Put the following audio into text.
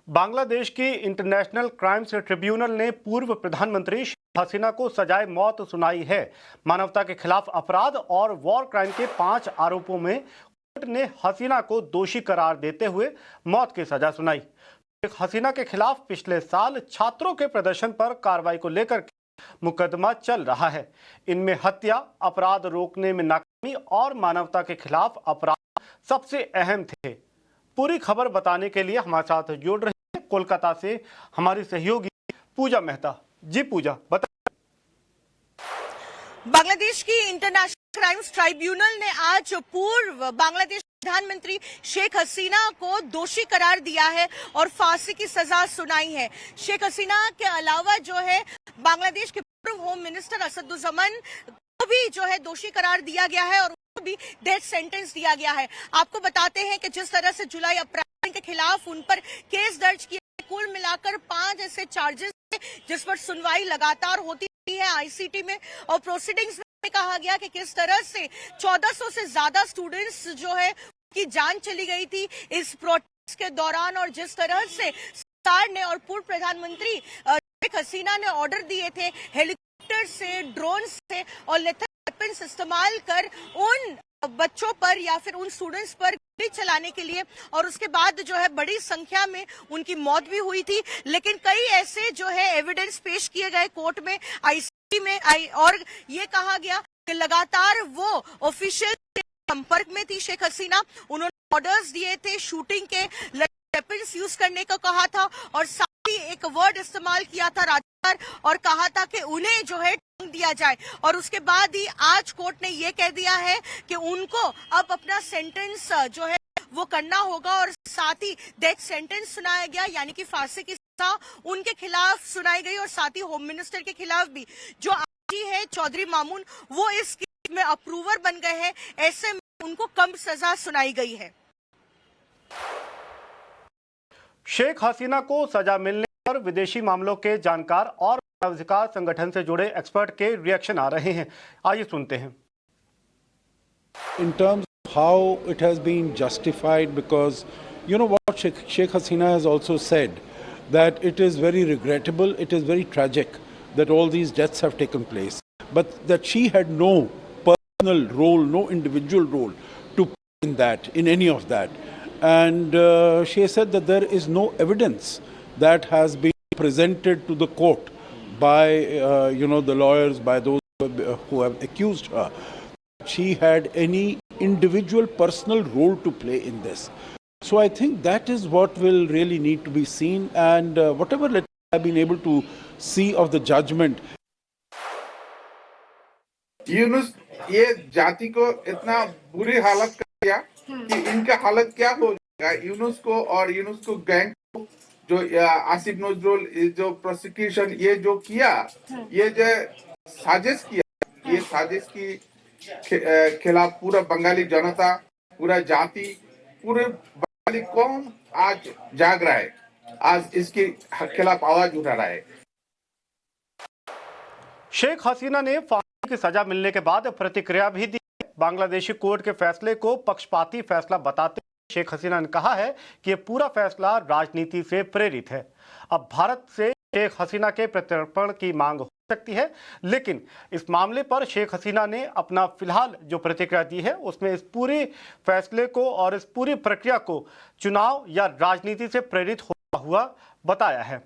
बांग्लादेश की international crimes tribunal ने पूर्व प्रधानमंत्री शेख हसीना को सजाए मौत सुनाई है। मानवता के खिलाफ अपराध और वॉर क्राइम के 5 आरोपों में कोर्ट ने हसीना को दोषी करार देते हुए मौत की सजा सुनाई। शेख हसीना के खिलाफ पिछले साल छात्रों के प्रदर्शन पर कार्रवाई को लेकर मुकदमा चल रहा है। इनमें हत्या, अपराध रोकने में नाकामी और मानवता के खिलाफ अपराध सबसे अहम थे। पूरी खबर बताने के लिए हमारे साथ जुड़ रही है कोलकाता से हमारी सहयोगी पूजा मेहता। जी पूजा, बता। बांग्लादेश की इंटरनेशनल क्राइम्स ट्राइब्यूनल ने आज पूर्व बांग्लादेश प्रधानमंत्री शेख हसीना को दोषी करार दिया है और फांसी की सजा सुनाई है। शेख हसीना के अलावा जो है बांग्लादेश के पूर्व होम मिनिस्टर असदुज्जमान को भी जो है दोषी करार दिया गया है और उनको भी डेथ सेंटेंस दिया गया है। आपको बताते हैं कि जिस तरह से जुलाई अपराध के खिलाफ उन पर केस दर्ज किया, कुल मिलाकर 5 ऐसे चार्जेस जिस पर सुनवाई लगातार होती है आईसीटी में, और प्रोसीडिंग्स में कहा गया कि किस तरह से 1400 से ज्यादा स्टूडेंट्स जो है उनकी जान चली गई थी इस प्रोटेस्ट के दौरान, और जिस तरह से सरकार ने और पूर्व प्रधानमंत्री शेख हसीना ने ऑर्डर दिए थे हेलीकॉप्टर से, ड्रोन से और लेथल वेपन्स इस्तेमाल कर उन बच्चों पर या फिर उन स्टूडेंट्स पर गोली चलाने के लिए, और उसके बाद जो है बड़ी संख्या में उनकी मौत भी हुई थी। लेकिन कई ऐसे जो है एविडेंस पेश किए गए कोर्ट में, आईसीटी में, और ये कहा गया कि लगातार वो ऑफिशियल संपर्क में थी शेख हसीना। उन्होंने ऑर्डर्स दिए थे शूटिंग के, वेपन्स यूज करने को कहा था और साथ ही एक वर्ड इस्तेमाल किया था राजकुमार, और कहा था कि उन्हें जो है दिया जाए। और उसके बाद ही आज कोर्ट ने ये कह दिया है कि उनको अब अपना सेंटेंस जो है वो करना होगा, और साथ ही डेथ सेंटेंस सुनाया गया, यानी कि फांसी की सजा उनके खिलाफ सुनाई गई। और साथ ही होम मिनिस्टर के खिलाफ भी जो आईजी है चौधरी मामून, वो इस केस में अप्रूवर बन गए हैं। ऐसे में उनको कम सजा सुनाई गई है। शेख हसीना को सजा मिलने पर विदेशी मामलों के जानकार और मानवाधिकार संगठन से जुड़े एक्सपर्ट के रिएक्शन आ रहे हैं। आइए सुनते हैं। In terms of how it has been justified, because you know what Sheikh Hasina has also said, that it is very regrettable, it is very tragic that all these deaths have taken place, but that she had no personal role, no individual role to play in that, in any of that. And she has said that there is no evidence that has been presented to the court by the lawyers, by those who have accused her. She had any individual personal role to play in this. So I think that is what will really need to be seen, and whatever I have been able to see of the judgment. Yunus ये जाति को इतना बुरी हालत कर दिया कि इनका हालत क्या हो जाएगा। यूनुस को और यूनुस को गैंग को जो आसिफ नजरुल जो प्रोसिक्यूशन ये जो किया, ये जो साजिश किया, ये साजिश की खिलाफ पूरा बंगाली जनता, पूरा जाति, पूरे बंगाली कौम आज जाग रहा है, आज इसके खिलाफ आवाज उठा रहा है। शेख हसीना ने फांसी की सजा मिलने के बाद प्रतिक्रिया भी दी। बांग्लादेशी कोर्ट के फैसले को पक्षपाती फैसला बताते हुए शेख हसीना ने कहा है कि यह पूरा फैसला राजनीति से प्रेरित है। अब भारत से शेख हसीना के प्रत्यर्पण की मांग हो सकती है, लेकिन इस मामले पर शेख हसीना ने अपना फिलहाल जो प्रतिक्रिया दी है उसमें इस पूरे फैसले को और इस पूरी प्रक्रिया को चुनाव या राजनीति से प्रेरित होता हुआ बताया है।